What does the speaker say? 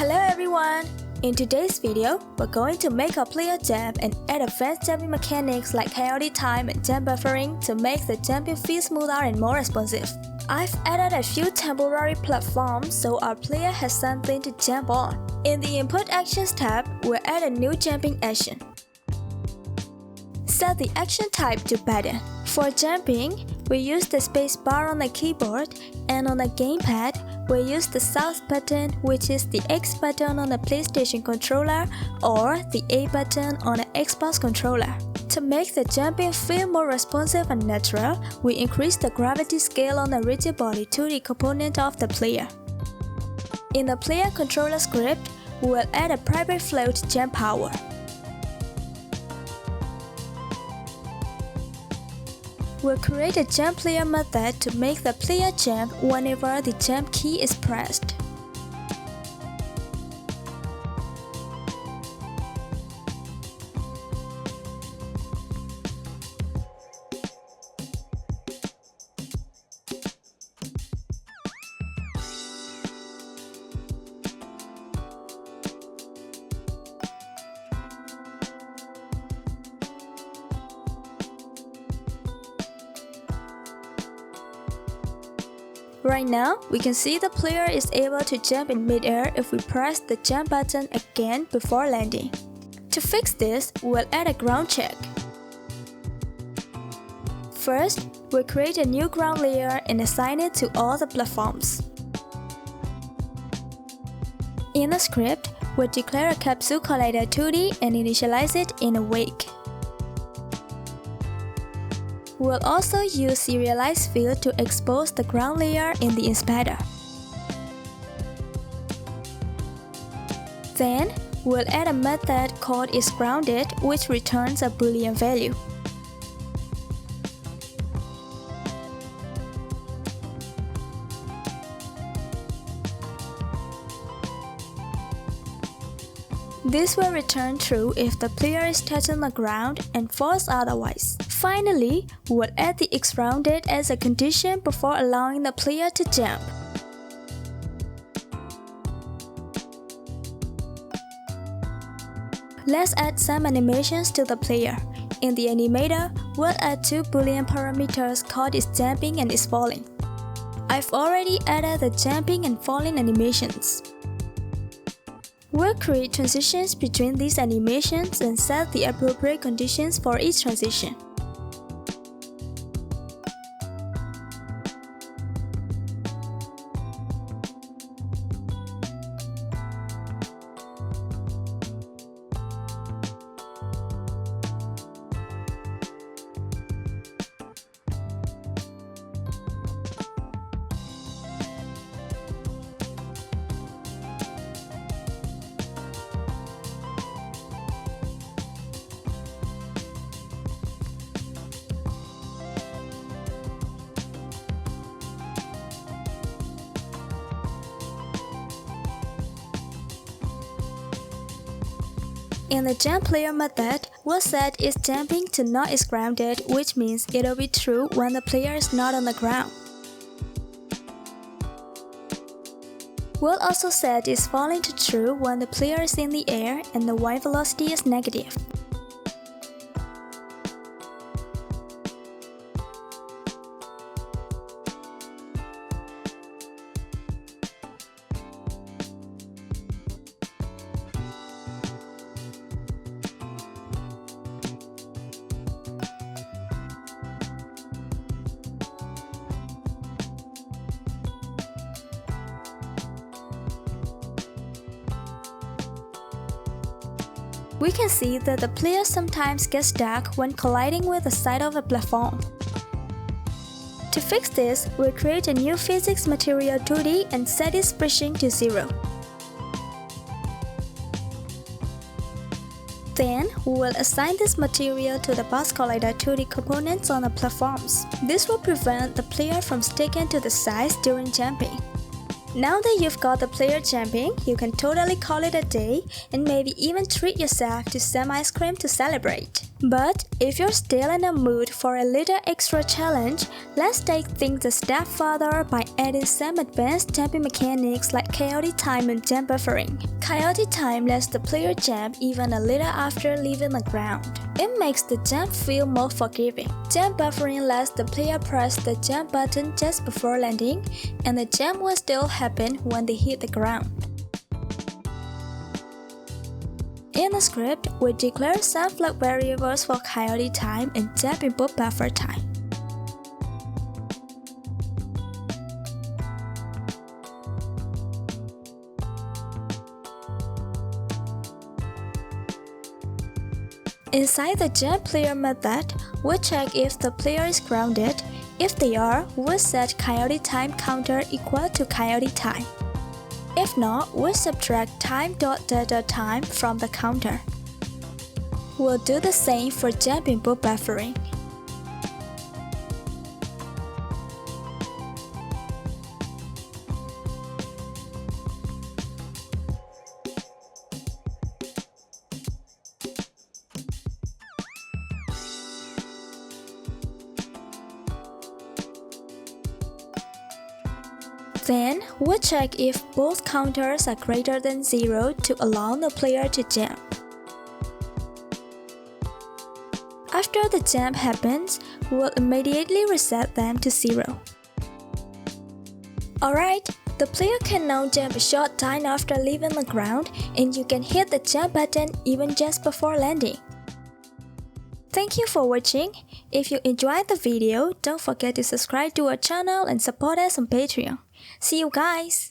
Hello everyone! In today's video, we're going to make a player jump and add advanced jumping mechanics like coyote time and jump buffering to make the jumping feel smoother and more responsive. I've added a few temporary platforms so our player has something to jump on. In the Input Actions tab, we'll add a new jumping action. Set the action type to button. For jumping, we use the space bar on the keyboard, and on the gamepad, we use the South button, which is the X button on the PlayStation controller or the A button on the Xbox controller. To make the jumping feel more responsive and natural, we increase the gravity scale on the rigid body 2D component of the player. In the player controller script, we will add a private float jump power. We'll create a jump player method to make the player jump whenever the jump key is pressed. Right now, we can see the player is able to jump in mid-air if we press the jump button again before landing. To fix this, we'll add a ground check. First, we'll create a new ground layer and assign it to all the platforms. In the script, we'll declare a capsule collider 2D and initialize it in a wake. We'll also use serialized field to expose the ground layer in the inspector. Then, we'll add a method called isGrounded, which returns a Boolean value. This will return true if the player is touching the ground and false otherwise. Finally, we'll add the isGrounded as a condition before allowing the player to jump. Let's add some animations to the player. In the animator, we'll add two Boolean parameters called isJumping and isFalling. I've already added the jumping and falling animations. We'll create transitions between these animations and set the appropriate conditions for each transition. In the jump player method, we'll set isJumping to not isGrounded, which means it'll be true when the player is not on the ground. We'll also set isFalling to true when the player is in the air and the y velocity is negative. We can see that the player sometimes gets stuck when colliding with the side of a platform. To fix this, we'll create a new physics material 2D and set its friction to 0. Then, we will assign this material to the Box Collider 2D components on the platforms. This will prevent the player from sticking to the sides during jumping. Now that you've got the player jumping, you can totally call it a day and maybe even treat yourself to some ice cream to celebrate. But if you're still in the mood for a little extra challenge, let's take things a step further by adding some advanced jumping mechanics like coyote time and jump buffering. Coyote time lets the player jump even a little after leaving the ground. It makes the jump feel more forgiving. Jump buffering lets the player press the jump button just before landing, and the jump will still happen when they hit the ground. In the script, we declare some flag variables for coyote time and jump input buffer time. Inside the jump player method, we check if the player is grounded. If they are, we'll set coyote time counter equal to coyote time. If not, we'll subtract time.data_time from the counter. We'll do the same for jump input buffering. Then, we'll check if both counters are greater than 0 to allow the player to jump. After the jump happens, we'll immediately reset them to 0. Alright, the player can now jump a short time after leaving the ground, and you can hit the jump button even just before landing. Thank you for watching. If you enjoyed the video, don't forget to subscribe to our channel and support us on Patreon. See you guys!